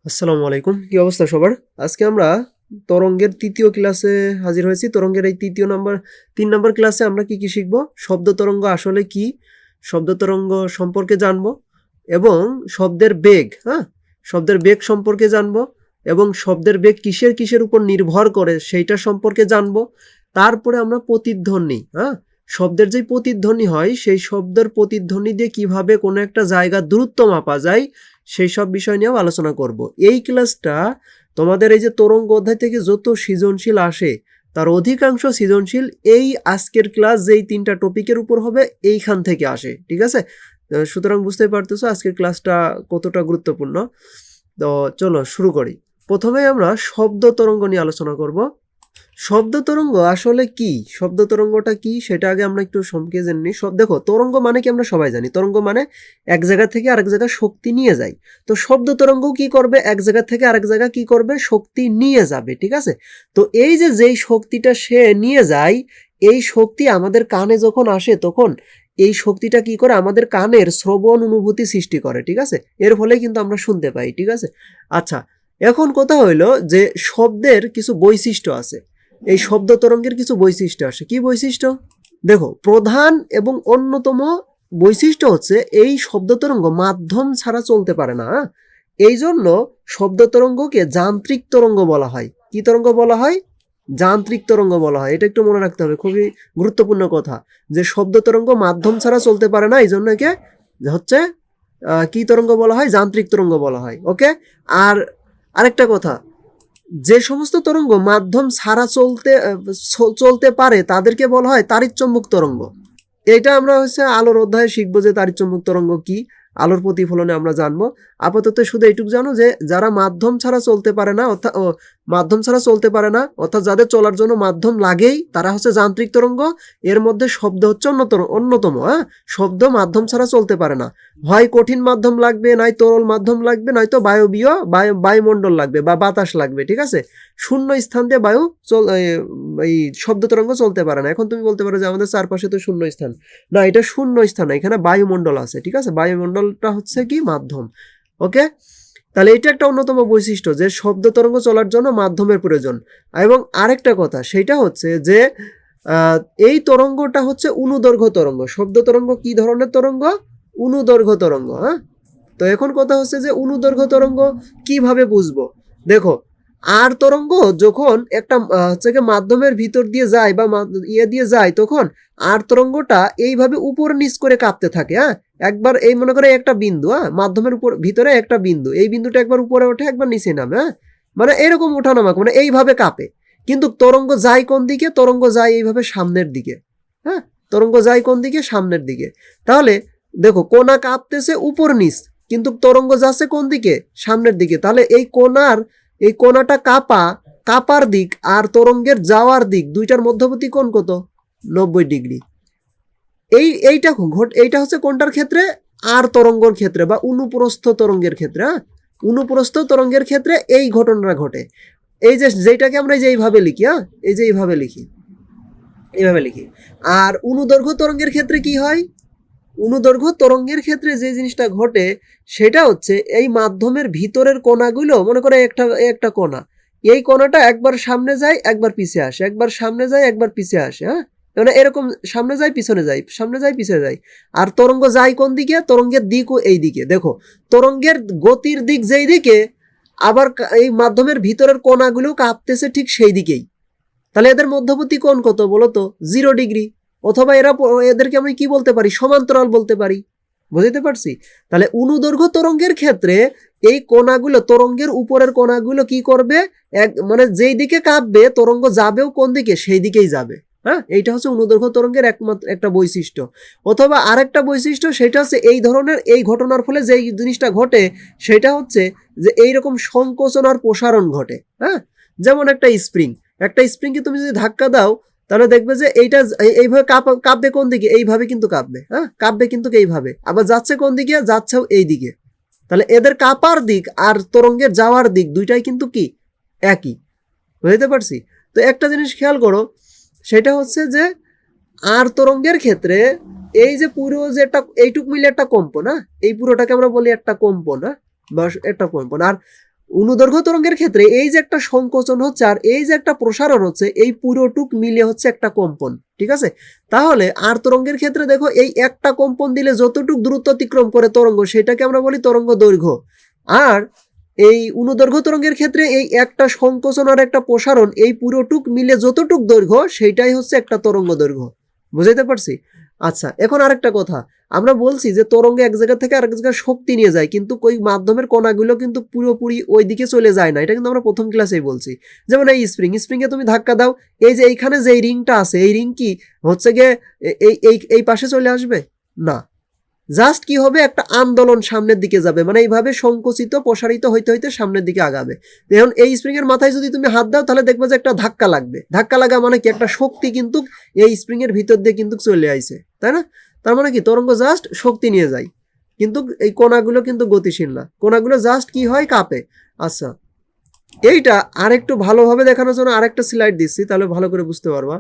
আসসালামু আলাইকুম, কি অবস্থা সবার? আজকে আমরা তরঙ্গের তৃতীয় ক্লাসে হাজির হয়েছি। তরঙ্গের এই 3 নম্বর ক্লাসে আমরা কি শিখব? শব্দ তরঙ্গ আসলে কি, শব্দ তরঙ্গ সম্পর্কে জানবো এবং শব্দের বেগ, শব্দের বেগ সম্পর্কে জানবো এবং শব্দের বেগ কিসের উপর নির্ভর করে সেইটা সম্পর্কে জানবো। তারপরে আমরা প্রতিধ্বনি, শব্দের যে প্রতিধ্বনি হয় সেই শব্দের প্রতিধ্বনি দিয়ে কিভাবে কোনো একটা জায়গার দূরত্ব মাপা যায় সেই সব বিষয় নিয়েও আলোচনা করব। এই ক্লাসটা তোমাদের এই যে তরঙ্গ অধ্যায় থেকে যত সৃজনশীল আসে তার অধিকাংশ সৃজনশীল এই আজকের ক্লাস যেই 3টা টপিকের উপর হবে এইখান থেকে আসে, ঠিক আছে? সুতরাং বুঝতেই পারতেছো আজকের ক্লাসটা কতটা গুরুত্বপূর্ণ। তো চলো শুরু করি। প্রথমে আমরা শব্দ তরঙ্গ নিয়ে আলোচনা করব। শব্দ তরঙ্গ আসলে কি, শব্দ তরঙ্গটা কি সেটা আগে আমরা একটু সম্পর্কে জেনে নিই। দেখো, তরঙ্গ মানে কি আমরা সবাই জানি, তরঙ্গ মানে এক জায়গা থেকে আরেক জায়গায় শক্তি নিয়ে যায়। তো শব্দ তরঙ্গ কি করবে? এক জায়গা থেকে আরেক জায়গা কি করবে? শক্তি নিয়ে যাবে, ঠিক আছে? তো এই যে যেই শক্তিটা সে নিয়ে যায়, এই শক্তি আমাদের কানে যখন আসে তখন এই শক্তিটা কি করে? আমাদের কানের শ্রবণ অনুভূতি সৃষ্টি করে, ঠিক আছে? এর ফলে কিন্তু আমরা শুনতে পাই, ঠিক আছে? আচ্ছা, এখন কথা হইলো যে শব্দের কিছু বৈশিষ্ট্য আছে। এই শব্দ তরঙ্গের কিছু বৈশিষ্ট্য আসে। কি বৈশিষ্ট্য? দেখো, প্রধান এবং অন্যতম বৈশিষ্ট্য হচ্ছে এই শব্দ তরঙ্গ মাধ্যম ছাড়া চলতে পারে না। এই জন্য শব্দ তরঙ্গকে যান্ত্রিক তরঙ্গ বলা হয়। কি তরঙ্গ বলা হয়? যান্ত্রিক তরঙ্গ বলা হয়। এটা একটু মনে রাখতে হবে, খুবই গুরুত্বপূর্ণ কথা, যে শব্দ তরঙ্গ মাধ্যম ছাড়া চলতে পারে না, এই জন্য একে হচ্ছে কি তরঙ্গ বলা হয়? যান্ত্রিক তরঙ্গ বলা হয়। ওকে। আর আরেকটা কথা, যে সমস্ত তরঙ্গ মাধ্যম ছাড়া চলতে পারে তাদেরকে বলা হয় তাড়িৎচুম্বক তরঙ্গ। এটা আমরা হচ্ছে আলোর অধ্যায়ে শিখবো যে তাড়িৎচুম্বক তরঙ্গ কি, আলোর প্রতিফলনে আমরা জানবো। আপাতত শুধু এইটুকু জানো যে যারা মাধ্যম ছাড়া চলতে পারে না, অর্থাৎ যাদের চলার জন্য মাধ্যম লাগেই, তারা হচ্ছে যান্ত্রিক তরঙ্গ। এর মধ্যে শব্দ হচ্ছে অন্যতম। শব্দ মাধ্যম ছাড়া চলতে পারে না, হয় কঠিন মাধ্যম লাগবে, নাই তরল মাধ্যম লাগবে, নয়তো বায়ুমণ্ডল লাগবে বা বাতাস লাগবে, ঠিক আছে? শূন্য স্থান দিয়ে এই শব্দ তরঙ্গ চলতে পারে না। এখন তুমি বলতে পারো যে আমাদের চারপাশে তো শূন্য স্থান। না, এটা শূন্য স্থান, এখানে বায়ুমণ্ডল আছে, ঠিক আছে? বায়ুমণ্ডলটা হচ্ছে কি? মাধ্যম। ওকে। তাহলে এটা একটা অন্যতম বৈশিষ্ট্য যে শব্দ তরঙ্গ চলার জন্য মাধ্যমের প্রয়োজন। এবং আরেকটা কথা সেটা হচ্ছে যে এই তরঙ্গটা হচ্ছে অনুদৈর্ঘ্য তরঙ্গ। শব্দ তরঙ্গ কি ধরনের তরঙ্গ? অনুদৈর্ঘ্য তরঙ্গ। তো এখন কথা হচ্ছে যে অনুদৈর্ঘ্য তরঙ্গ কিভাবে বুঝবো? দেখো, আর তরঙ্গ যখন একটা হচ্ছে মাধ্যমের ভিতর দিয়ে যায় বা দিয়ে যায়, তখন আর তরঙ্গটা এইভাবে উপর নিচ করে কাঁপতে থাকে। একবার এই মনে করে একটা বিন্দু, মাধ্যমের উপর ভিতরে একটা বিন্দু, এই বিন্দুটা একবার উপরে ওঠে একবার নিচে নামে, মানে এরকম ওঠানামা, মানে এইভাবে কাঁপে। কিন্তু তরঙ্গ যায় কোন দিকে? তরঙ্গ যায় এইভাবে সামনের দিকে। তরঙ্গ যায় কোন দিকে? সামনের দিকে। তাহলে দেখো, কোনা কাঁপতেছে উপর নিচ, কিন্তু তরঙ্গ যাচ্ছে কোন দিকে? সামনের দিকে। তাহলে এই কোনাটা কাপার দিক আর তরঙ্গের যাওয়ার দিক, দুইটার মধ্যবর্তী কোণ কত? 90 ডিগ্রি। এইটা হচ্ছে কোনটার ক্ষেত্রে? আর তরঙ্গের ক্ষেত্রে বা অনুপ্রস্থ তরঙ্গের ক্ষেত্রে। অনুপ্রস্থ তরঙ্গের ক্ষেত্রে এই ঘটনাটা ঘটে। এই যে যেটাকে আমরা এইভাবে লিখি, এই যে এইভাবে লিখি। আর অনুদৈর্ঘ্য তরঙ্গের ক্ষেত্রে কি হয়? অনুদৈর্ঘ্য তরঙ্গের ক্ষেত্রে যে জিনিসটা ঘটে সেটা হচ্ছে এই মাধ্যমের ভিতরের কোণাগুলো, মনে করে একটা কোণা, এই কোণাটা একবার সামনে যায় একবার পিছে আসে, একবার সামনে যায় একবার পিছে আসে। মানে এরকম সামনে যায় পিছনে যায়, সামনে যায় পিছনে যায়। আর তরঙ্গ যায় কোন দিকে? তরঙ্গের দিকও এই দিকে। দেখো, তরঙ্গের গতির দিক যেই দিকে, আবার এই মাধ্যমের ভিতরের কোণাগুলো কাঁপতেছে ঠিক সেই দিকেই। তাহলে এদের মধ্যবর্তী কোণ কত বলো তো? 0 ডিগ্রি। অথবা এদেরকে আমি কি বলতে পারি? সমান্তরাল বলতে পারি। বুঝতে পারছি? তাহলে অনুদৈর্ঘ্য তরঙ্গের ক্ষেত্রে এই কোণাগুলো, তরঙ্গের উপরের কোণাগুলো কি করবে? মানে যেই দিকে কাঁপবে তরঙ্গ যাবেও কোন দিকে? সেই দিকেই যাবে। এইটা হচ্ছে অনুদৈর্ঘ্য তরঙ্গের একমাত্র একটা বৈশিষ্ট্য। অথবা আরেকটা বৈশিষ্ট্য সেটা হচ্ছে এই ধরনের এই ঘটনার ফলে যে জিনিসটা ঘটে সেটা হচ্ছে যে এইরকম সংকোচন আর প্রসারণ ঘটে। যেমন একটা স্প্রিংকে তুমি যদি ধাক্কা দাও তাহলে দেখবে যে এইটা এইভাবে কাঁপবে কোন দিকে? এইভাবে কিন্তু কাঁপবে। কাঁপবে কিন্তু এইভাবে। আবার যাচ্ছে কোন দিকে? যাচ্ছেও এই দিকে। তাহলে এদের কাঁপার দিক আর তরঙ্গের যাওয়ার দিক দুইটাই কিন্তু কি? একই। বুঝতে পারছি? তো একটা জিনিস খেয়াল করো, সেটা হচ্ছে যে আর তরঙ্গের ক্ষেত্রে এই যে পুরো যে এইটুক মিলে একটা কম্পন, এই পুরোটাকে আমরা বলি একটা কম্পন, বা একটা কম্পন। আর অনুদৈর্ঘ্য তরঙ্গের ক্ষেত্রে এই যে একটা সংকোচন হচ্ছে আর এই যে একটা প্রসারণ হচ্ছে, এই পুরোটুক মিলে হচ্ছে একটা কম্পন, ঠিক আছে। তাহলে আর তরঙ্গের ক্ষেত্রে দেখো এই একটা কম্পন দিলে যতটুক দূরত্ব অতিক্রম করে তরঙ্গ সেটাকে আমরা বলি তরঙ্গ দৈর্ঘ্য। আর এই অনুদৈর্ঘ্য তরঙ্গের ক্ষেত্রে এই একটা সংকোচন আর একটা প্রসারণ এই পুরোটুক মিলে যতটুক দৈর্ঘ্য সেটাই হচ্ছে একটা তরঙ্গ দৈর্ঘ্য। বুঝাইতে পারছি? আচ্ছা, এখন আরেকটা কথা, আমরা বলছি যে তরঙ্গ এক জায়গা থেকে আরেক জায়গায় শক্তি নিয়ে যায়, কিন্তু ওই মাধ্যমের কণাগুলো কিন্তু পুরোপুরি ওই দিকে চলে যায় না। এটা কিন্তু আমরা প্রথম ক্লাসেই বলছি। যেমন এই স্প্রিংয়ে তুমি ধাক্কা দাও, এই যে এইখানে যে রিংটা আছে এই রিং কি হচ্ছে গিয়ে এই পাশে চলে আসবে না, জাস্ট কি হবে একটা আন্দোলন সামনের দিকে যাবে, মানে এইভাবে সংকুচিত প্রসারিত হইতে হইতে সামনের দিকে আগাবে। এখন এই স্প্রিং এর মাথায় যদি তুমি হাত দাও তাহলে দেখবে যে একটা ধাক্কা লাগবে, ধাক্কা লাগা মানে কি একটা শক্তি কিন্তু এই স্প্রিং এর ভিতর দিয়ে কিন্তু চলে আইছে, তাই না? তার মানে কি তরঙ্গ জাস্ট শক্তি নিয়ে যায়, কিন্তু এই কণাগুলো কিন্তু গতিশীল না, কণাগুলো জাস্ট কি হয় কাঁপে। আচ্ছা, এইটা আরেকটু ভালোভাবে দেখানোর জন্য আরেকটা স্লাইড দিচ্ছি, তাহলে ভালো করে বুঝতে পারবা।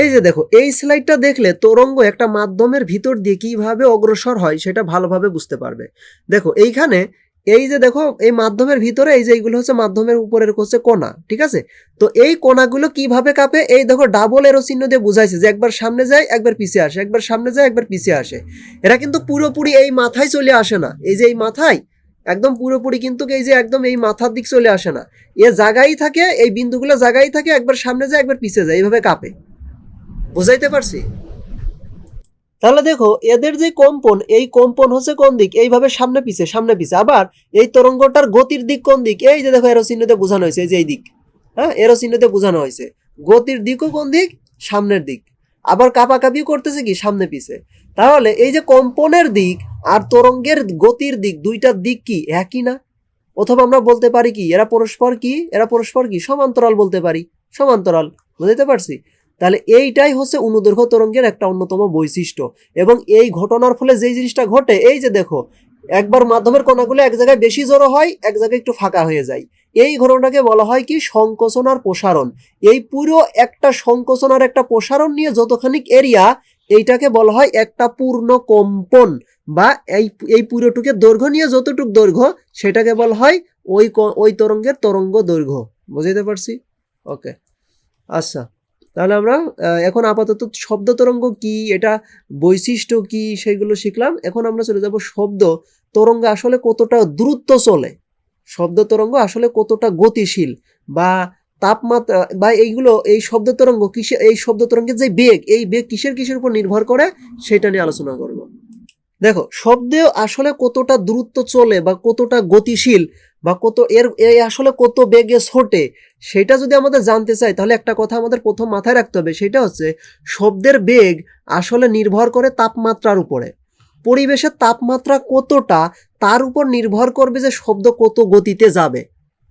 এই যে দেখো, এই স্লাইডটা দেখলে তরঙ্গ একটা মাধ্যমের ভিতর দিয়ে কিভাবে অগ্রসর হয় সেটা ভালোভাবে বুঝতে পারবে। দেখো এইখানে এই যে দেখো এই মাধ্যমের ভিতরে এই যে এইগুলো হচ্ছে মাধ্যমের উপরের হচ্ছে কণা, ঠিক আছে। তো এই কণাগুলো কিভাবে কাঁপে, এই দেখো ডাবল এরো চিহ্ন দিয়ে বুঝাইছে যে একবার সামনে যায় একবার পিছিয়ে আসে, একবার সামনে যায় একবার পিছিয়ে আসে। এরা কিন্তু পুরোপুরি এই মাথায় চলে আসে না, এই যে এই মাথায় একদম পুরোপুরি কিন্তু এই যে একদম এই মাথার দিক চলে আসে না, এ জায়গায় থাকে, এই বিন্দুগুলো জায়গায় থাকে, একবার সামনে যায় একবার পিছিয়ে যায়, এইভাবে কাঁপে। বুঝাইতে পারছি? তাহলে দেখো এদের যে কম্পন, এই কম্পন হচ্ছে কোন দিক, এইভাবে সামনে পিছে সামনে পিছে। আবার এই তরঙ্গটার গতির দিক কোন দিক, এই যে দেখো এরো চিহ্নতে বোঝানো হয়েছে, এই যে এই দিক, হ্যাঁ এরো চিহ্নতে বোঝানো হয়েছে। গতির দিকও কোন দিক, সামনের দিক। আবার কাঁপাকাঁপিও করতেছে কি সামনে পিছে। তাহলে এই যে কম্পনের দিক আর তরঙ্গের গতির দিক, দুইটার দিক কি একই না? অথবা আমরা বলতে পারি কি এরা পরস্পর কি, এরা পরস্পর কি সমান্তরাল বলতে পারি, সমান্তরাল। বুঝতে পারছি? তাহলে এইটাই হচ্ছে অনুদৈর্ঘ্য তরঙ্গের একটা অন্যতম বৈশিষ্ট্য। এবং এই ঘটনার ফলে যেই জিনিসটা ঘটে, এই যে দেখো একবার মাধ্যমের কণাগুলো এক জায়গায় বেশি জড়ো হয়, এক জায়গায় একটু ফাঁকা হয়ে যায়, এই ঘটনাটাকে বলা হয় কি সংকোচন আর প্রসারণ। এই পুরো একটা সংকোচন আর একটা প্রসারণ নিয়ে যতখানি এরিয়া, এইটাকে বলা হয় একটা পূর্ণ কম্পন, বা এই পুরোটুকের দৈর্ঘ্য নিয়ে যতটুক দৈর্ঘ্য সেটাকে বলা হয় ওই তরঙ্গের তরঙ্গ দৈর্ঘ্য। বুঝতে পারছি? ওকে, আচ্ছা, তাহলে আমরা এখন আপাতত শব্দ তরঙ্গ কি, এটা বৈশিষ্ট্য কি, সেগুলো শিখলাম। এখন আমরা চলে যাব শব্দ তরঙ্গ আসলে কতটা দ্রুত চলে, শব্দ তরঙ্গ আসলে কতটা গতিশীল, বা তাপমাত্রা, বা এইগুলো এই শব্দ তরঙ্গ কিসে, এই শব্দ তরঙ্গের যে বেগ, এই বেগ কিসের উপর নির্ভর করে সেটা নিয়ে আলোচনা করব। দেখো শব্দে আসলে কতটা দ্রুত চলে বা কতটা গতিশীল, বা কত এর আসলে কত বেগে ছোটে, সেটা যদি আমাদের জানতে চাই তাহলে একটা কথা আমাদের প্রথম মাথায় রাখতে হবে, সেটা হচ্ছে শব্দের বেগ আসলে নির্ভর করে তাপমাত্রার উপরে। পরিবেশের তাপমাত্রা কতটা তার উপর নির্ভর করবে যে শব্দ কত গতিতে যাবে।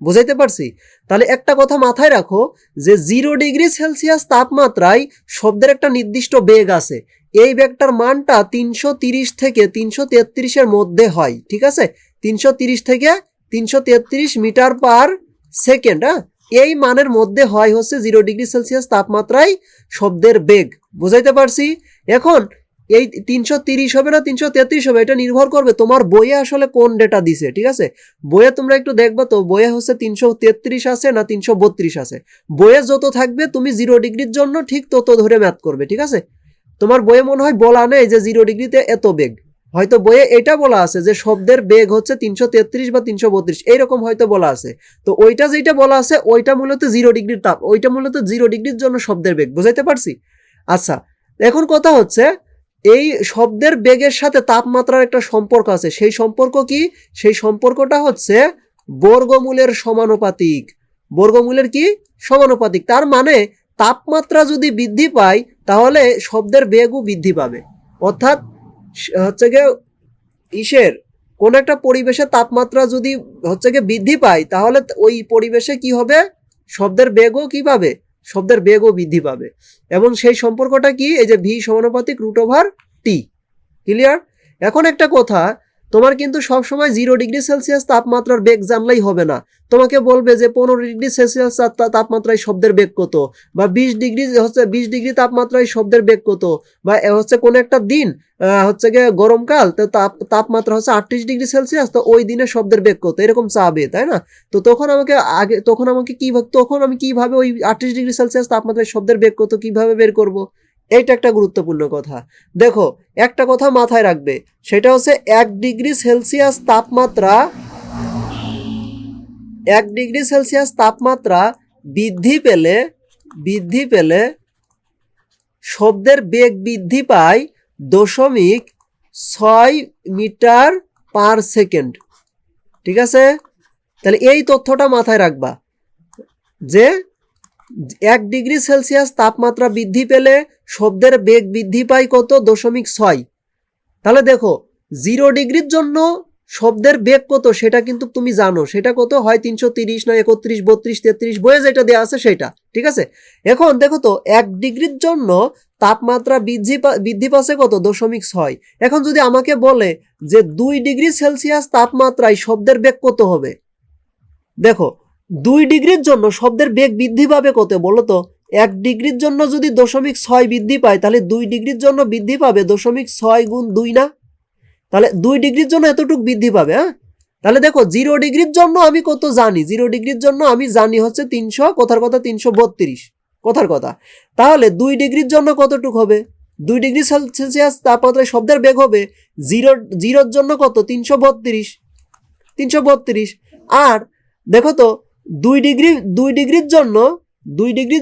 বুঝাইতে পারছি? তাহলে একটা কথা মাথায় রাখো যে 0°C তাপমাত্রায় শব্দের একটা নির্দিষ্ট বেগ আছে, এই বেগটার মানটা 330 থেকে 333 মধ্যে হয়, ঠিক আছে? 330 থেকে 333 মিটার পার সেকেন্ড, হ্যাঁ এই মানের মধ্যে হয় হচ্ছে 0°C তাপমাত্রায় শব্দের বেগ। বুঝাইতে পারছি? এখন এই 330 হবে না 333 হবে, এটা নির্ভর করবে তোমার বইয়ে আসলে কোন ডেটা দিছে, ঠিক আছে? বইয়ে তোমরা একটু দেখবা তো, বইয়ে হচ্ছে 333 আছে না 332 আছে। বইয়ে যত থাকবে তুমি 0°র জন্য ঠিক তত ধরে ম্যাথ করবে, ঠিক আছে? তোমার বইয়ে মনে হয় বলা নেই যে 0°তে এত বেগ, হয়তো বইয়ে এটা বলা আছে যে শব্দের বেগ হচ্ছে 333 বা 332, এইরকম হয়তো বলা আছে। তো ওইটা যেটা বলা আছে ওইটা মূলত 0°র তাপ, ওইটা মূলত 0°র জন্য শব্দের বেগ। বুঝাইতে পারছি? আচ্ছা, এখন কথা হচ্ছে এই শব্দের বেগের সাথে তাপমাত্রার একটা সম্পর্ক আছে, সেই সম্পর্ক কি? সেই সম্পর্কটা হচ্ছে বর্গমূলের সমানুপাতিক। বর্গমূলের কি? সমানুপাতিক। তার মানে তাপমাত্রা যদি বৃদ্ধি পায় তাহলে শব্দের বেগও বৃদ্ধি পাবে। অর্থাৎ হচ্ছে গিয়ে কোন একটা পরিবেশের তাপমাত্রা যদি হচ্ছে গিয়ে বৃদ্ধি পায় তাহলে ওই পরিবেশে কি হবে, শব্দের বেগও কি পাবে, শব্দের বেগও বৃদ্ধি পাবে। এবং সেই সম্পর্কটা কি? এই যে ভি সমানুপাতিক √T। ক্লিয়ার? এখন একটা কথা, তোমার কিন্তু সবসময় 0°C তাপমাত্রার বেগ জানলেই হবে না। তোমাকে বলবে যে 15°C তাপমাত্রায় শব্দের বেগ কত, বা 20° তাপমাত্রায় শব্দের বেগ কত, বা হচ্ছে কোনো একটা দিন হচ্ছে গিয়ে গরমকাল, তো তাপমাত্রা হচ্ছে 38°C, তো ওই দিনে শব্দের বেগ কত, এরকম চাবে, তাই না? তো তখন আমি কিভাবে ওই 38°C তাপমাত্রায় শব্দের বেগ কত কিভাবে বের করব? এইটা একটা গুরুত্বপূর্ণ কথা। দেখো, একটা কথা মাথায় রাখবে, সেটা হচ্ছে 1°C তাপমাত্রা 1°C তাপমাত্রা বৃদ্ধি পেলে শব্দের বেগ বৃদ্ধি পায় 0.6 মিটার পার সেকেন্ড। ঠিক আছে? তাহলে এই তথ্যটা মাথায় রাখবা যে 1°C তাপমাত্রা বৃদ্ধি পেলে শব্দের বেগ বৃদ্ধি পায় কত, 0.6। তাহলে দেখো 0°র জন্য শব্দের বেগ কত সেটা কিন্তু তুমি জানো, সেটা কত হয় 330 না 31, 32, 33 বইয়ে যেটা দেওয়া আছে সেটা। ঠিক আছে? এখন দেখো তো 1°র জন্য তাপমাত্রা বৃদ্ধি পাচ্ছে কত, 0.6। এখন যদি আমাকে বলে যে 2°C তাপমাত্রায় শব্দের বেগ কত হবে, দেখো 2°র জন্য শব্দের বেগ বৃদ্ধি পাবে কত বলো তো? 1°র জন্য যদি 0.6 বৃদ্ধি পায়, তাহলে 2°র জন্য বৃদ্ধি পাবে 0.6 গুণ 2 না? তাহলে 2°র জন্য এতটুকু বৃদ্ধি পাবে। হ্যাঁ, তাহলে দেখো 0°র জন্য আমি কত জানি, 0°র জন্য আমি জানি হচ্ছে 300, কথার কথা 332, কথার কথা। তাহলে 2°র জন্য কতটুকু হবে? 2°C তাপমাত্রায় শব্দের বেগ হবে 0 জন্য কত, 332। আর দেখো তো 2°র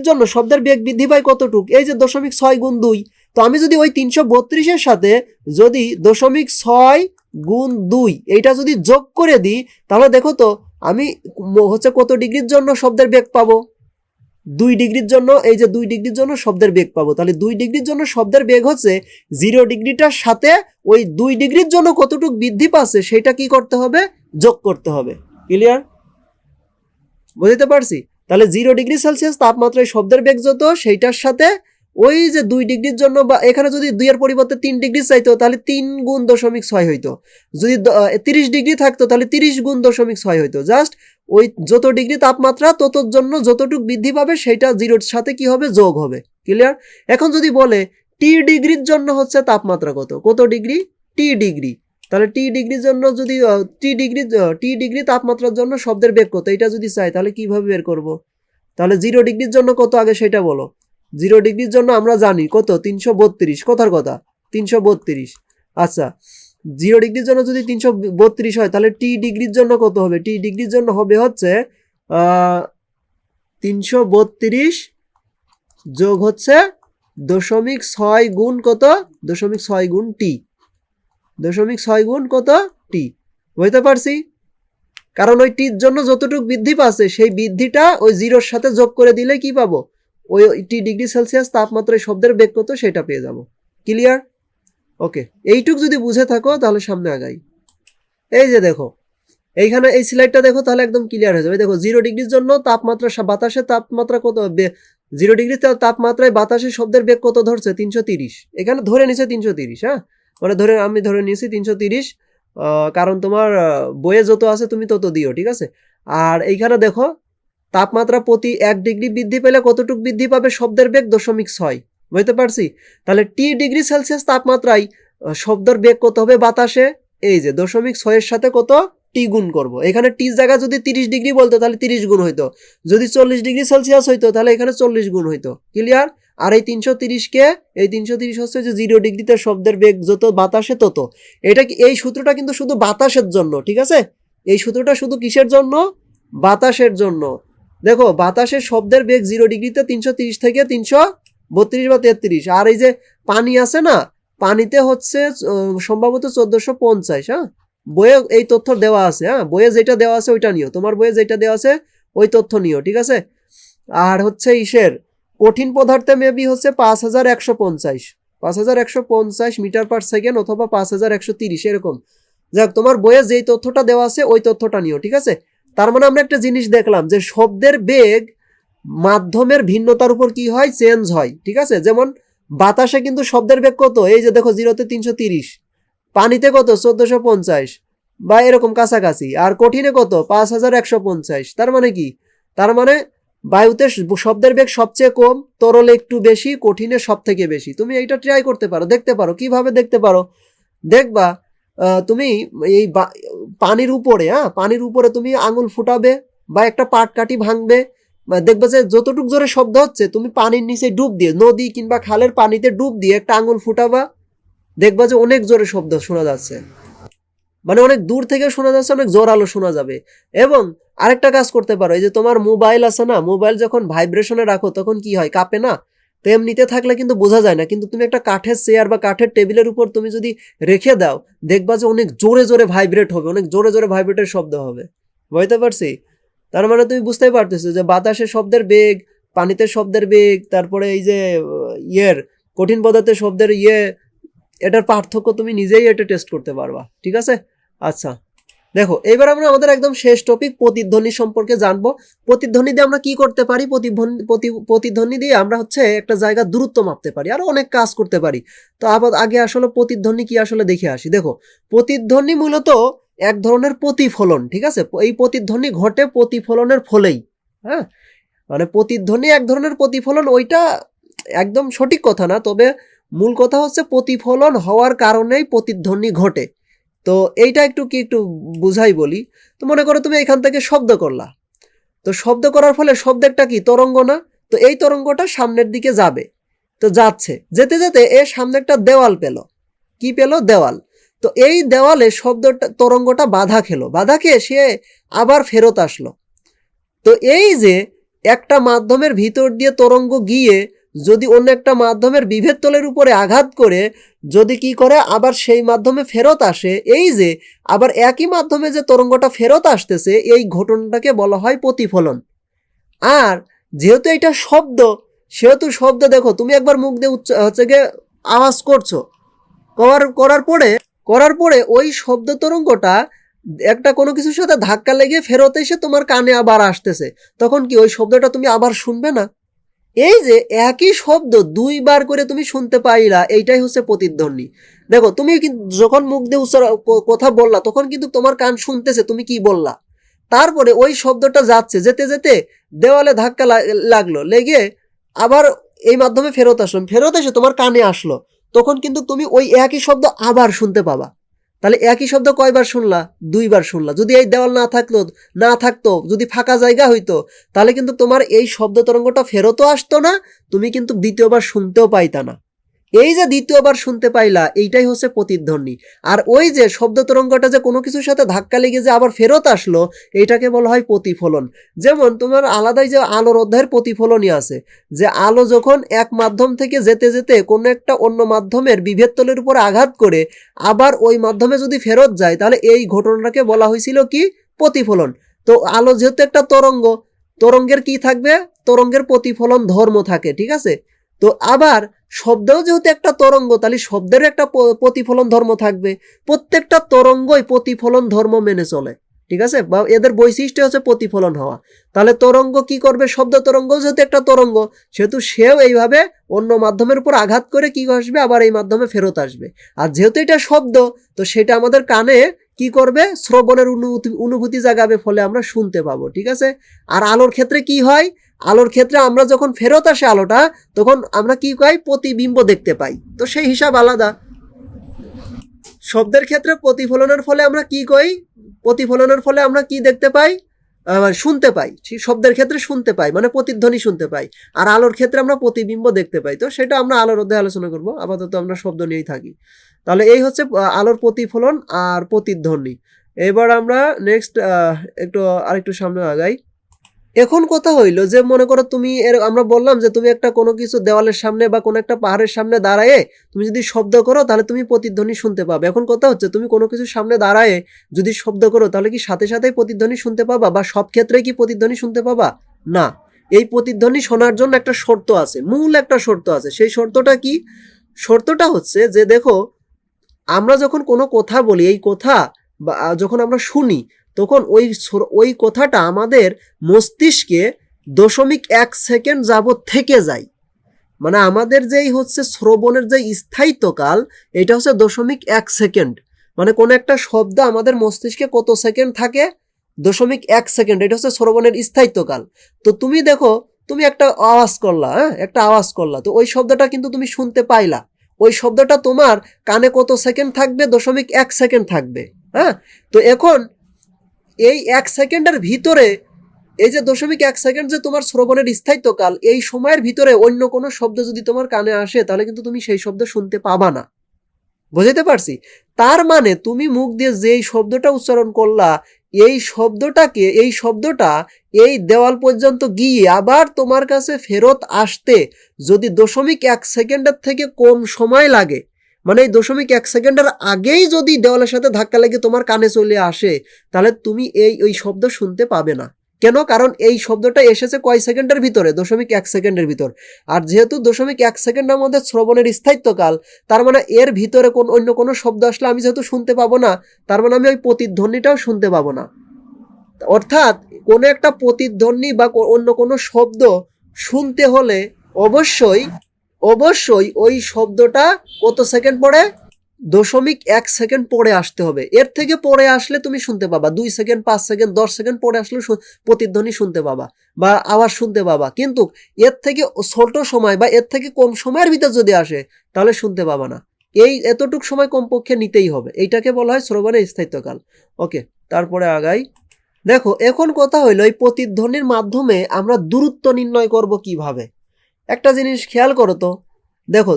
জন্য শব্দের বেগ বৃদ্ধি পায় কতটুক, এই যে 0.6 গুণ 2। তো আমি যদি ওই 332-এর সাথে যদি 0.6 গুণ 2 এইটা যদি যোগ করে দিই, তাহলে দেখো তো আমি হচ্ছে কত ডিগ্রির জন্য শব্দের বেগ পাবো, 2°র জন্য। এই যে 2°র জন্য শব্দের বেগ পাবো, তাহলে 2°র জন্য শব্দের বেগ হচ্ছে 0°টার সাথে ওই 2°র জন্য কতটুক বৃদ্ধি পাচ্ছে সেটা কি করতে হবে, যোগ করতে হবে। ক্লিয়ার? বুঝতে পারছি? তাহলে 0°C তাপমাত্রায় শব্দের বেগ যত, সেইটার সাথে ওই যে 2°র জন্য, বা এখানে যদি 2 এর পরিবর্তে 3° চাইতো তাহলে 3 গুণ 0.6 হইতো। যদি 30° থাকতো তাহলে 30 গুণ 0.6 হইতো। জাস্ট ওই যত ডিগ্রি তাপমাত্রা ততর জন্য যতটুকু বৃদ্ধি পাবে সেটা 0-র সাথে কি হবে, যোগ হবে। ক্লিয়ার? এখন যদি বলে টি ডিগ্রির জন্য হচ্ছে তাপমাত্রা কত ডিগ্রি, টি ডিগ্রি, তাহলে টি ডিগ্রির জন্য যদি টি ডিগ্রি তাপমাত্রার জন্য শব্দের বেগ কত এটা যদি চাই, তাহলে কিভাবে বের করব? তাহলে 0°র জন্য কত আগে সেটা বলো। 0°র জন্য আমরা জানি কত, 332, কথার কথা 332। আচ্ছা, 0°র জন্য যদি 332 হয়, তাহলে টি ডিগ্রির জন্য কত হবে? টি ডিগ্রির জন্য হবে হচ্ছে 332 যোগ হচ্ছে 0.6 গুণ কত, 0.6 গুণ টি, 0.6 গুণ কত, টি। বুঝতে পারছি? কারণ ওই টির জন্য যতটুকু বৃদ্ধি পাচ্ছে সেই বৃদ্ধিটা ওই 0-র সাথে যোগ করে দিলে কি পাবো, ওই টি°C তাপমাত্রায় শব্দের বেগ কত সেটা পেয়ে যাব। ক্লিয়ার? ওকে, এইটুক যদি বুঝে থাকো তাহলে সামনে আগাই। এই যে দেখো এইখানে এই স্লাইডটা দেখো, তাহলে একদম ক্লিয়ার হয়ে যাবে। দেখো 0°র জন্য তাপমাত্রা, বাতাসের তাপমাত্রা কত, 0° তাপমাত্রায় বাতাসের শব্দের বেগ কত ধরছে, 330। এখানে ধরে নিছে 330। হ্যাঁ, মানে আমি ধরে নিয়েছি 330, কারণ তোমার বইয়ে যত আছে তুমি তত দিও। ঠিক আছে? আর এইখানে দেখো তাপমাত্রা প্রতি 1° বৃদ্ধি পেলে কতটুকু বৃদ্ধি পাবে শব্দের বেগ, 0.6। বুঝতে পারছি? তাহলে টি°C তাপমাত্রায় শব্দের বেগ কত হবে বাতাসে, এই যে 0.6 এর সাথে কত, টি গুণ করব। এখানে টির জায়গা যদি 30° বলতো তাহলে 30 গুণ হইতো, যদি 40°C হইতো তাহলে এখানে 40 গুণ হইতো। ক্লিয়ার? আর এই 330-কে, এই 330 হচ্ছে যে 0°তে শব্দের বেগ যত বাতাসে তত। এই সূত্রটা কিন্তু শুধু বাতাসের জন্য। ঠিক আছে? এই সূত্রটা শুধু কিসের জন্য, বাতাসের জন্য। দেখো বাতাসের শব্দের বেগ 0°তে 330 থেকে 332 বা 33। আর এই যে পানি আছে না, পানিতে হচ্ছে সম্ভবত 1450। হ্যাঁ, বইয়ে এই তথ্য দেওয়া আছে। হ্যাঁ, বইয়ে যেটা দেওয়া আছে ওইটা নিও, তোমার বইয়ে যেটা দেওয়া আছে ওই তথ্য নিও। ঠিক আছে? আর হচ্ছে কঠিন পদার্থে মেবি হচ্ছে 5150 মিটার পার সেকেন্ড অথবা 5130 এরকম। যাক, তোমার বইয়ে যেই তথ্যটা দেওয়া আছে ওই তথ্যটা নিও। ঠিক আছে? তার মানে আমরা একটা জিনিস দেখলাম যে শব্দের বেগ মাধ্যমের ভিন্নতার উপর কি হয়, চেঞ্জ হয়। ঠিক আছে? যেমন বাতাসে কিন্তু শব্দের বেগ কত, এই যে দেখো 0-তে 330, পানিতে কত 1450 বা এরকম কাছাকাছি, আর কঠিনে কত 5150। তার মানে কি, তার মানে বায়ুতে শব্দের বেগ সবচেয়ে কম, তরলে একটু বেশি, কঠিনে সব থেকে বেশি। তুমি এইটা ট্রাই করতে পারো, দেখতে পারো কিভাবে দেখতে পারো। দেখবা তুমি এই পানির উপরে, পানির উপরে তুমি আঙুল ফুটাবে বা একটা পাটকাঠি ভাঙবে, দেখবে যে যতটুক জোরে শব্দ হচ্ছে তুমি পানির নিচে ডুব দিয়ে, নদী কিংবা খালের পানিতে ডুব দিয়ে একটা আঙুল ফুটাবা, দেখবা যে অনেক জোরে শব্দ শোনা যাচ্ছে, মানে অনেক দূর থেকে শোনা যাচ্ছে, অনেক জোরালো শোনা যাবে। এবং আরেকটা কাজ করতে পারো, এই যে তোমার মোবাইল আছে না, মোবাইল যখন ভাইব্রেশনে রাখো তখন কি হয়, কাঁপে না? তো এমনিতে থাকলে কিন্তু বোঝা যায় না, কিন্তু তুমি একটা কাঠের চেয়ার বা কাঠের টেবিলের উপর তুমি যদি রেখে দাও, দেখবা যে অনেক জোরে জোরে ভাইব্রেট হবে, অনেক জোরে জোরে ভাইব্রেটের শব্দ হবে। বুঝতে পারছি? তার মানে তুমি বুঝতেই পারতেছো যে বাতাসের শব্দের বেগ, পানিতে শব্দের বেগ, তারপরে এই যে কঠিন পদার্থের শব্দের এটার পার্থক্য তুমি নিজেই এটা টেস্ট করতে পারবা। ঠিক আছে? আচ্ছা, দেখো এবার আমরা আমাদের একদম শেষ টপিক প্রতিধ্বনি সম্পর্কে জানবো। প্রতিধ্বনি দিয়ে আমরা কি করতে পারি? প্রতিধ্বনি দিয়ে আমরা হচ্ছে একটা জায়গার দূরত্ব মাপতে পারি, আর অনেক কাজ করতে পারি। তো আবার আগে আসলে প্রতিধ্বনি কি আসলে দেখে আসি। দেখো, প্রতিধ্বনি মূলত এক ধরনের প্রতিফলন। ঠিক আছে? এই প্রতিধ্বনি ঘটে প্রতিফলনের ফলেই। হ্যাঁ, মানে প্রতিধ্বনি এক ধরনের প্রতিফলন, ওইটা একদম সঠিক কথা না, তবে মূল কথা হচ্ছে প্রতিফলন হওয়ার কারণেই প্রতিধ্বনি ঘটে। তো এইটা একটু বুঝাই বলি। তো মনে করো তুমি এখান থেকে শব্দ করলা, তো শব্দ করার ফলে শব্দটা কি তরঙ্গ না? তো এই তরঙ্গটা সামনের দিকে যাবে, তো যাচ্ছে, যেতে যেতে এর সামনে একটা দেওয়াল পেল। কি পেল? দেওয়াল। তো এই দেওয়ালে শব্দটা তরঙ্গটা বাধা খেলো, বাধা খেয়ে সে আবার ফেরত আসলো। তো এই যে একটা মাধ্যমের ভিতর দিয়ে তরঙ্গ গিয়ে যদি অন্য একটা মাধ্যমের বিভেদ তলের উপরে আঘাত করে যদি কি করে আবার সেই মাধ্যমে ফেরত আসে, এই যে আবার একই মাধ্যমে যে তরঙ্গটা ফেরত আসতেছে, এই ঘটনাটাকে বলা হয় প্রতিফলন। আর যেহেতু এটা শব্দ, সেহেতু শব্দ, দেখো তুমি একবার মুখ দিয়ে হচ্ছে গিয়ে আওয়াজ করছো, করার পরে ওই শব্দ তরঙ্গটা একটা কোনো কিছুর সাথে ধাক্কা লেগে ফেরত এসে তোমার কানে আবার আসতেছে, তখন কি ওই শব্দটা তুমি আবার শুনবে না? এই যে একই শব্দ দুইবার করে তুমি শুনতে পাইলা, এইটাই হচ্ছে প্রতিধ্বনি। দেখো তুমি কিন্তু যখন মুখ দিয়ে কথা বললা, তখন কিন্তু তোমার কান শুনতেছে তুমি কি বললা। তারপরে ওই শব্দটা যাচ্ছে, যেতে যেতে দেওয়ালে ধাক্কা লাগলো, লেগে আবার এই মাধ্যমে ফেরত এসে তোমার কানে আসলো, তখন কিন্তু তুমি ওই একই শব্দ আবার শুনতে পাবা। তাহলে একই শব্দ কয়বার শুনলা? দুইবার শুনলা। যদি এই দেওয়াল না থাকতো, যদি ফাঁকা জায়গা হইতো, তাহলে কিন্তু তোমার এই শব্দ তরঙ্গটা ফেরতও আসতো না, তুমি কিন্তু দ্বিতীয়বার শুনতেও পাইতা না। এই যে দ্বিতীয়বার শুনতে পাইলা, এইটাই হচ্ছে প্রতিধ্বনি। আর ওই যে শব্দ তরঙ্গটা যে কোনো কিছুর সাথে ধাক্কা লেগে যে আবার ফেরত আসলো, এইটাকে বলা হয় প্রতিফলন। যেমন তোমার আলাদাই যে আলোর অধ্যায়ের প্রতিফলনই আছে, যে আলো যখন এক মাধ্যম থেকে যেতে যেতে কোনো একটা অন্য মাধ্যমের বিভেদ তলের উপর আঘাত করে আবার ওই মাধ্যমে যদি ফেরত যায়, তাহলে এই ঘটনাটাকে বলা হয়েছিল কি? প্রতিফলন। তো আলো যেহেতু একটা তরঙ্গ, তরঙ্গের কি থাকবে? তরঙ্গের প্রতিফলন ধর্ম থাকে। ঠিক আছে? তো আবার শব্দও যেহেতু একটা তরঙ্গ, তাহলে শব্দের একটা প্রতিফলন ধর্ম থাকবে। প্রত্যেকটা তরঙ্গই প্রতিফলন ধর্ম মেনে চলে। ঠিক আছে? বা এদের বৈশিষ্ট্য হচ্ছে প্রতিফলন হওয়া। তাহলে তরঙ্গ কি করবে? শব্দ তরঙ্গ যেহেতু একটা তরঙ্গ, সেহেতু সেও এইভাবে অন্য মাধ্যমের উপর আঘাত করে কি আসবে? আবার এই মাধ্যমে ফেরত আসবে। আর যেহেতু এটা শব্দ, তো সেটা আমাদের কানে কি করবে? শ্রবণের অনুভূতি জাগাবে, ফলে আমরা শুনতে পাবো। ঠিক আছে? আর আলোর ক্ষেত্রে কি হয়? আলোর ক্ষেত্রে আমরা যখন ফেরত আসে আলোটা, তখন আমরা কি পাই? প্রতিবিম্ব দেখতে পাই। তো সেই হিসাব আলাদা। শব্দের ক্ষেত্রে প্রতিফলনের ফলে আমরা কি কই? প্রতিফলনের ফলে আমরা কি দেখতে পাই? শুনতে পাই। শব্দের ক্ষেত্রে শুনতে পাই, মানে প্রতিধ্বনি শুনতে পাই। আর আলোর ক্ষেত্রে আমরা প্রতিবিম্ব দেখতে পাই। তো সেটা আমরা আলোর অধ্যায়ে আলোচনা করব, আপাতত আমরা শব্দ নিয়েই থাকি। তাহলে এই হচ্ছে আলোর প্রতিফলন আর প্রতিধ্বনি। এবার আমরা নেক্সট আরেকটু সামনে আগাই। এখন কথা হইলো যে মনে করো তুমি আমরা বললাম যে তুমি একটা কোনো কিছু দেওয়ালের সামনে বা কোনো একটা পাহাড়ের সামনে দাঁড়ায়ে তুমি যদি শব্দ করো, তাহলে তুমি প্রতিধ্বনি শুনতে পাবে। এখন কথা হচ্ছে তুমি কোনো কিছুর সামনে দাঁড়ায়ে যদি শব্দ করো, তাহলে কি সাথে সাথেই প্রতিধ্বনি শুনতে পাবা, বা সব ক্ষেত্রেই কি প্রতিধ্বনি শুনতে পাবা? না। এই প্রতিধ্বনি শোনার জন্য একটা শর্ত আছে, মূল একটা শর্ত আছে। সেই শর্তটা কি? শর্তটা হচ্ছে যে দেখো, আমরা যখন কোনো কথা বলি, এই কথা বা যখন আমরা শুনি, তখন ওই কথাটা আমাদের মস্তিষ্কে 0.1 সেকেন্ড যাবত থেকে যায়। মানে আমাদের যেই হচ্ছে শ্রবণের যে স্থায়িত্বকাল এটা হচ্ছে 0.1 সেকেন্ড। মানে কোন একটা শব্দ আমাদের মস্তিষ্কে কত সেকেন্ড থাকে, 0.1 সেকেন্ড, এটা হচ্ছে শ্রবণের স্থায়িত্বকাল। তো তুমি দেখো, তুমি একটা আওয়াজ করলা, হ্যাঁ একটা আওয়াজ করলা, তো ওই শব্দটা কিন্তু তুমি শুনতে পাইলা, ওই শব্দটা তোমার কানে কত সেকেন্ড থাকবে, 0.1 সেকেন্ড থাকবে। হ্যাঁ, তো এখন এই 1 সেকেন্ডের ভিতরে, এই যে 0.1 সেকেন্ড যে তোমার শ্রবণের স্থায়িত্বকাল, এই সময়ের ভিতরে অন্য কোনো শব্দ যদি তোমার কানে আসে তাহলে কিন্তু তুমি সেই শব্দ শুনতে পাবা না। বুঝতে পারছি? তার মানে তুমি মুখ দিয়ে যেই শব্দটা উচ্চারণ করলা, এই শব্দটা এই দেওয়াল পর্যন্ত গিয়ে আবার তোমার কাছে ফেরত আসতে যদি 0.1 সেকেন্ডের থেকে কম সময় লাগে, মানে এই 0.1 সেকেন্ডের আগেই যদি দেওয়ালের সাথে ধাক্কা লেগে তোমার কানে চলে আসে, তাহলে তুমি ওই শব্দ শুনতে পাবে না। কেন? কারণ এই শব্দটা এসেছে কয় সেকেন্ডের ভিতরে, 0.1 সেকেন্ডের ভিতর। আর যেহেতু 0.1 সেকেন্ডের মধ্যে শ্রবণের স্থায়িত্বকাল, তার মানে এর ভিতরে অন্য কোনো শব্দ আসলে আমি যেহেতু শুনতে পাবো না, তার মানে আমি ওই প্রতিধ্বনিটাও শুনতে পাবো না। অর্থাৎ কোনো একটা প্রতিধ্বনি বা অন্য কোনো শব্দ শুনতে হলে অবশ্যই ওই শব্দটা কত সেকেন্ড পরে, 0.1 সেকেন্ড পরে আসতে হবে। এর থেকে পরে আসলে তুমি শুনতে পাবা, 2 সেকেন্ড, 5 সেকেন্ড, 10 সেকেন্ড পরে আসলে প্রতিধ্বনি শুনতে পাবা বা আওয়াজ শুনতে পাবা। কিন্তু এর থেকে ছোট সময় বা এর থেকে কম সময়ের ভিতর যদি আসে তাহলে শুনতে পাবা না। এতটুক সময় কমপক্ষে নিতেই হবে। এইটাকে বলা হয় শ্রবণের স্থায়িত্বকাল। ওকে, তারপরে আগাই। দেখো, এখন কথা হইলো এই প্রতিধ্বনির মাধ্যমে আমরা দূরত্ব নির্ণয় করব কিভাবে। একটা জিনিস খেয়াল করো তো, দেখো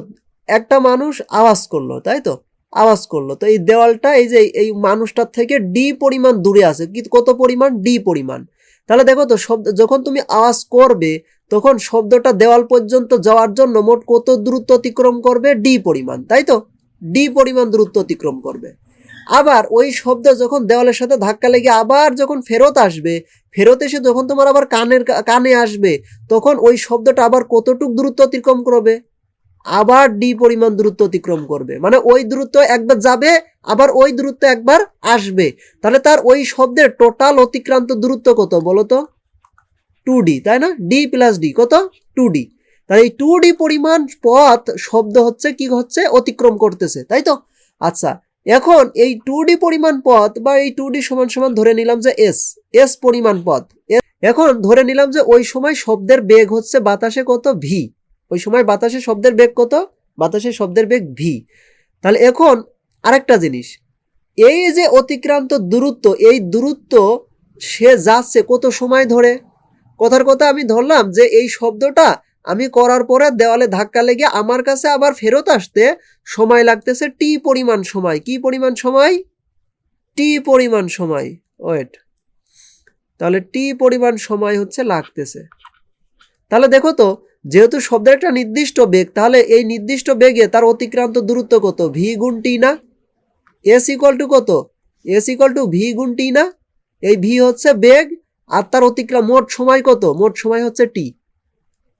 একটা মানুষ আওয়াজ করলো, তাই তো, আওয়াজ করলো, তো এই দেওয়ালটা এই যে এই মানুষটার থেকে ডি পরিমাণ দূরে আছে, কত পরিমাণ, ডি পরিমাণ। তাহলে দেখো তো, যখন তুমি আওয়াজ করবে তখন শব্দটা দেওয়াল পর্যন্ত যাওয়ার জন্য মোট কত দূরত্ব অতিক্রম করবে, ডি পরিমাণ, তাই তো, ডি পরিমাণ দূরত্ব অতিক্রম করবে। আবার ওই শব্দ যখন দেওয়ালের সাথে ধাক্কা লেগে আবার যখন ফেরত আসবে, ফেরত এসে যখন তোমার আবার কানে আসবে, তখন ওই শব্দটা আবার কতটুক দূরত্ব অতিক্রম করবে, আবার ডি পরিমাণ দূরত্ব অতিক্রম করবে। মানে ওই দূরত্ব একবার যাবে, আবার ওই দূরত্ব একবার আসবে। তাহলে তার ওই শব্দের টোটাল অতিক্রান্ত দূরত্ব কত বলো তো, 2D, তাই না? ডি প্লাস ডি কত, 2D। তাহলে এই 2D পরিমাণ পথ শব্দ কি হচ্ছে, অতিক্রম করতেছে, তাই তো। আচ্ছা, এখন এই 2D পরিমাণ পথ বা এই 2D সমান সমান ধরে নিলাম যে এস পরিমাণ পথ। এখন ধরে নিলাম যে ওই সময় শব্দের বেগ হচ্ছে বাতাসে কত, ভি। ওই সময় বাতাসে শব্দের বেগ কত, বাতাসের শব্দের বেগ ভি। তাহলে এখন আরেকটা জিনিস, এই যে অতিক্রান্ত দূরত্ব, এই দূরত্ব সে যাচ্ছে কত সময় ধরে। কথার কথা আমি ধরলাম যে এই শব্দটা আমি করার পরে দেওয়ালে ধাক্কা লেগে আমার কাছে আবার ফেরত আসতে সময় লাগতেছে টি পরিমাণ সময়। কি পরিমাণ সময়, টি পরিমাণ সময়। ওয়েট, তাহলে টি পরিমাণ সময় লাগতেছে। তাহলে দেখো তো, যেহেতু শব্দের একটা নির্দিষ্ট বেগ, তাহলে এই নির্দিষ্ট বেগে তার অতিক্রান্ত দূরত্ব কত, ভি গুণ টি না। এস ইকুয়াল টু কত, এস ইকুয়াল টু ভি গুণ টি না। এই ভি হচ্ছে বেগ আর তার অতিক্রম মোট সময় কত, মোট সময় হচ্ছে টি।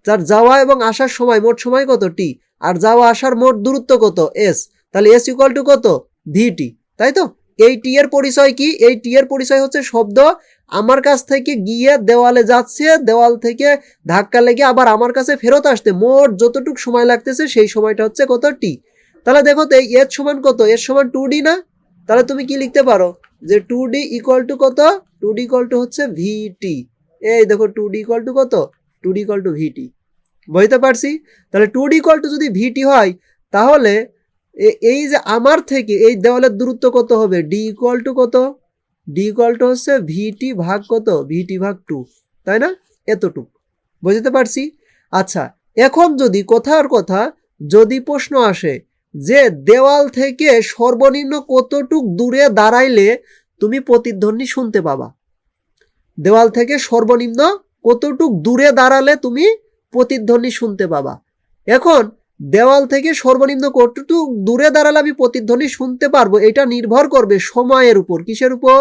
যার যাওয়া এবং আসার সময় মোট সময় কত, টি। আর যাওয়া আসার মোট দূরত্ব কত, এস। তাহলে এস ইকুয়াল টু কত, ভিটি, তাই তো। এই টি এর পরিচয় কি, এই টি এর পরিচয় হচ্ছে শব্দ আমার কাছ থেকে গিয়ে দেওয়ালে যাচ্ছে, দেওয়াল থেকে ধাক্কা লেগে আবার আমার কাছে ফেরত আসতে মোট যতটুকু সময় লাগতেছে সেই সময়টা হচ্ছে কত, টি। তাহলে দেখো তো এই এর সমান কত, এর সমান 2D না। তাহলে তুমি কি লিখতে পারো যে 2D ইকুয়াল টু কত, 2D ইকুয়াল টু হচ্ছে ভিটি। এই দেখো 2D ইকুয়াল টু কত, 2D ইকুয়াল টু ভিটি। বুঝতে পারছি? তাহলে 2D ইকুয়াল টু যদি ভিটি হয়, তাহলে এই যে আমার থেকে এই দেওয়ালের দূরত্ব কত হবে, ডি ইকুয়াল টু কত, ডি ইকুয়াল টু হচ্ছে ভিটি ভাগ কত, ভিটি ভাগ 2, তাই না, এতটুক। বুঝতে পারছি? আচ্ছা, এখন যদি কথার কথা যদি প্রশ্ন আসে যে দেওয়াল থেকে সর্বনিম্ন কতটুক দূরে দাঁড়াইলে তুমি প্রতিধ্বনি শুনতে পাবা, দেওয়াল থেকে সর্বনিম্ন কতটুক দূরে দাঁড়ালে তুমি প্রতিধ্বনি শুনতে পাবা। এখন দেওয়াল থেকে সর্বনিম্ন কতটুক দূরে দাঁড়ালে আমি প্রতিধ্বনি শুনতে পারবো, এটা নির্ভর করবে সময়ের উপর। কিসের উপর,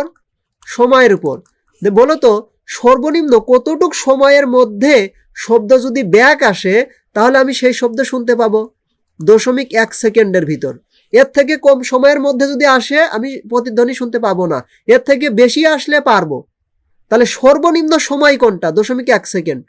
সময়ের উপর। বলো তো, সর্বনিম্ন কতটুক সময়ের মধ্যে শব্দ যদি ব্যাক আসে তাহলে আমি সেই শব্দ শুনতে পাবো, 0.1 সেকেন্ডের ভিতর। এর থেকে কম সময়ের মধ্যে যদি আসে আমি প্রতিধ্বনি শুনতে পাবো না, এর থেকে বেশি আসলে পারবো। তাহলে সর্বনিম্ন সময় কোনটা, 0.1 সেকেন্ড।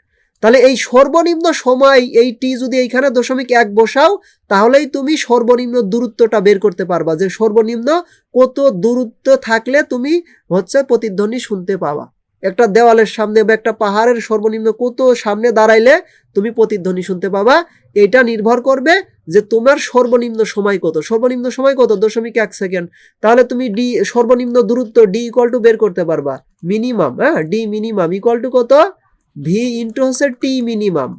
তাহলে এই সর্বনিম্ন সময় এই টি যদি এইখানে 0.1 বসাও তাহলেই তুমি সর্বনিম্ন দূরত্বটা বের করতে পারবা, যে সর্বনিম্ন কত দূরত্ব থাকলে তুমি হচ্ছে প্রতিধ্বনি শুনতে পাবা। একটা দেওয়ালের সামনে বা একটা পাহাড়ের সর্বনিম্ন কত সামনে দাঁড়াইলে তুমি প্রতিধ্বনি শুনতে পাবা, এটা নির্ভর করবে যে তোমার সর্বনিম্ন সময় কত। সর্বনিম্ন সময় কত? 0.1 সেকেন্ড। তাহলে তুমি ডি সর্বনিম্ন দূরত্ব ডি ইকুয়াল টু বের করতে পারবা, মিনিমাম, হ্যাঁ, ডি মিনিমাম ইকুয়াল টু কত? ভি ইন্টু হচ্ছে টি মিনিমাম।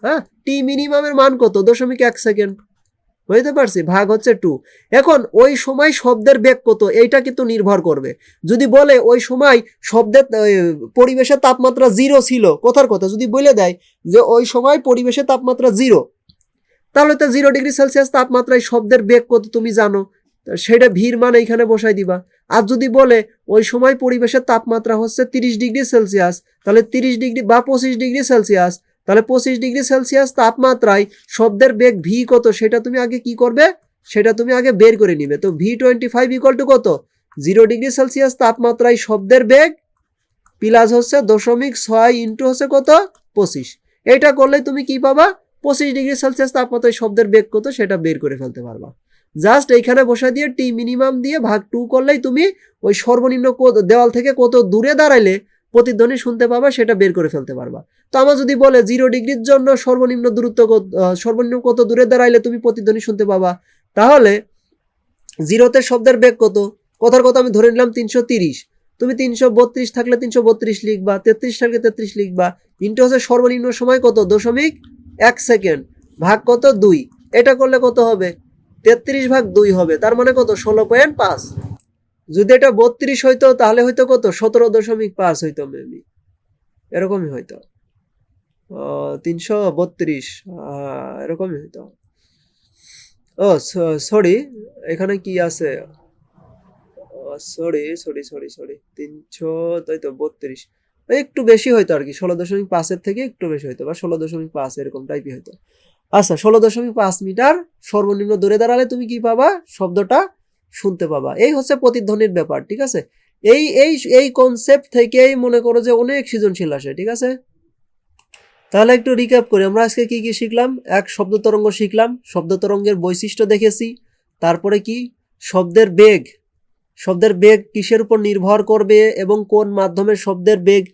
হ্যাঁ, টি মিনিমামের মান কত? 0.1 সেকেন্ড। বুঝতে পারছি, ভাগ হচ্ছে 2। এখন ওই সময় শব্দের বেগ কত, এইটা কিন্তু নির্ভর করবে। যদি বলে ওই সময় শব্দের পরিবেশের তাপমাত্রা 0 ছিল, কথার কথা যদি বলে দেয় যে ওই সময় পরিবেশের তাপমাত্রা 0, তাহলে তো 0 ডিগ্রি সেলসিয়াস তাপমাত্রায় শব্দের বেগ কত তুমি জানো, সেটা ভির মান এইখানে বসাই দিবা। আর যদি বলে ওই সময় পরিবেশের তাপমাত্রা হচ্ছে 30 ডিগ্রি সেলসিয়াস, তাহলে 30 ডিগ্রি বা 25 ডিগ্রি সেলসিয়াস, তাহলে 25 ডিগ্রি সেলসিয়াস তাপমাত্রায় শব্দের বেগ ভি কত সেটা তুমি আগে কি করবে, সেটা তুমি আগে বের করে নিবে। তো V25 ইকুয়াল টু কত? 0 ডিগ্রি সেলসিয়াস তাপমাত্রায় শব্দের বেগ প্লাস হচ্ছে 0.6 ইন্টু হচ্ছে কত? 25। এটা করলে তুমি কি পাবা? 25 ডিগ্রি সেলসিয়াস তাপমাত্রায় শব্দের বেগ কত সেটা বের করে ফেলতে পারবা। জাস্ট এইখানে বসা দিয়ে টি মিনিমাম দিয়ে ভাগ 2 করলেই তুমি ওই সর্বনিম্ন দেওয়াল থেকে কত দূরে দাঁড়াইলে প্রতিধ্বনি শুনতে পাবা সেটা বের করে ফেলতে পারবা। তো আমার যদি বলে 0 ডিগ্রির জন্য সর্বনিম্ন দূরত্ব সর্বনিম্ন কত দূরে দাঁড়াইলে তুমি প্রতিধ্বনি শুনতে পাবা, তাহলে 0তে শব্দের বেগ কত? কথার কথা আমি ধরে নিলাম 330, তুমি 332 থাকলে 332 লিখবা, 33 থাকলে 33 লিখবা, ইন্টু হচ্ছে সর্বনিম্ন সময় কত? 0.1 সেকেন্ড, ভাগ কত? 2। এটা করলে কত হবে? 33 ভাগ 2 হবে, তার মানে কত? 16.5। যদি এটা 32 হইতো তাহলে হয়তো কত? 17.5 হইতো, মেবি এরকমই হইতো, 332 এরকমই হইতো। ও সরি, এখানে কি আছে? সরি 300, তাই তো 32 একটু বেশি হয়তো আর কি, 16.5 থেকে একটু বেশি হয়তো, বা 16.5 এরকম টাইপই হয়তো। আচ্ছা, 16.5 মিটার সর্বনিম্ন দূরে দাঁড়ালে তুমি কি পাবা? শব্দটা শুনতে পাবা। এই হচ্ছে প্রতিধ্বনির ব্যাপার, ঠিক আছে? এই এই এই কনসেপ্ট থেকেই মনে করো যে অনেক সৃজনশীল আসে, ঠিক আছে? তাহলে একটু রিক্যাপ করি, আমরা আজকে কি কি শিখলাম? এক, শব্দ তরঙ্গ শিখলাম, শব্দ তরঙ্গের বৈশিষ্ট্য দেখেছি। তারপরে কি? শব্দের বেগ, শব্দের বেগ কিসের উপর নির্ভর করবে এবং কোন মাধ্যমে শব্দের বেগ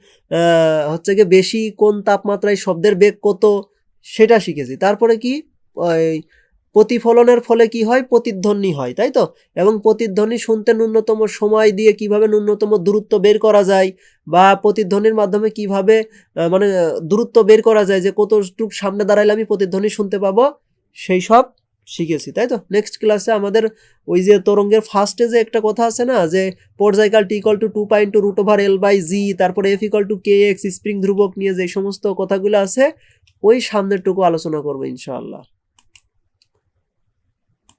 হচ্ছে গিয়ে বেশি, কোন তাপমাত্রায় শব্দের বেগ কত, সেটা শিখেছি। তারপরে কি? প্রতিফলনের ফলে কি হয়? প্রতিধ্বনি হয়, তাই তো? এবং প্রতিধ্বনি শুনতে ন্যূনতম সময় দিয়ে কিভাবে ন্যূনতম দূরত্ব বের করা যায়, বা প্রতিধ্বনির মাধ্যমে কিভাবে মানে দূরত্ব বের করা যায়, যে কতটুকু সামনে দাঁড়াইলে আমি প্রতিধ্বনি শুনতে পাবো, সেই সব শিখেছি, তাই তো? নেক্সট ক্লাসে আমাদের ওই যে তরঙ্গের ফার্স্টে যে একটা কথা আছে না, যে পর্যায়কাল টি ইকুয়াল টু 2.2√L/g, তারপরে F equal to kx, spring ধ্রুবক নিয়ে যে সমস্ত কথাগুলো আছে, ওই সামনেরটুকু আলোচনা করবো ইনশাআল্লাহ।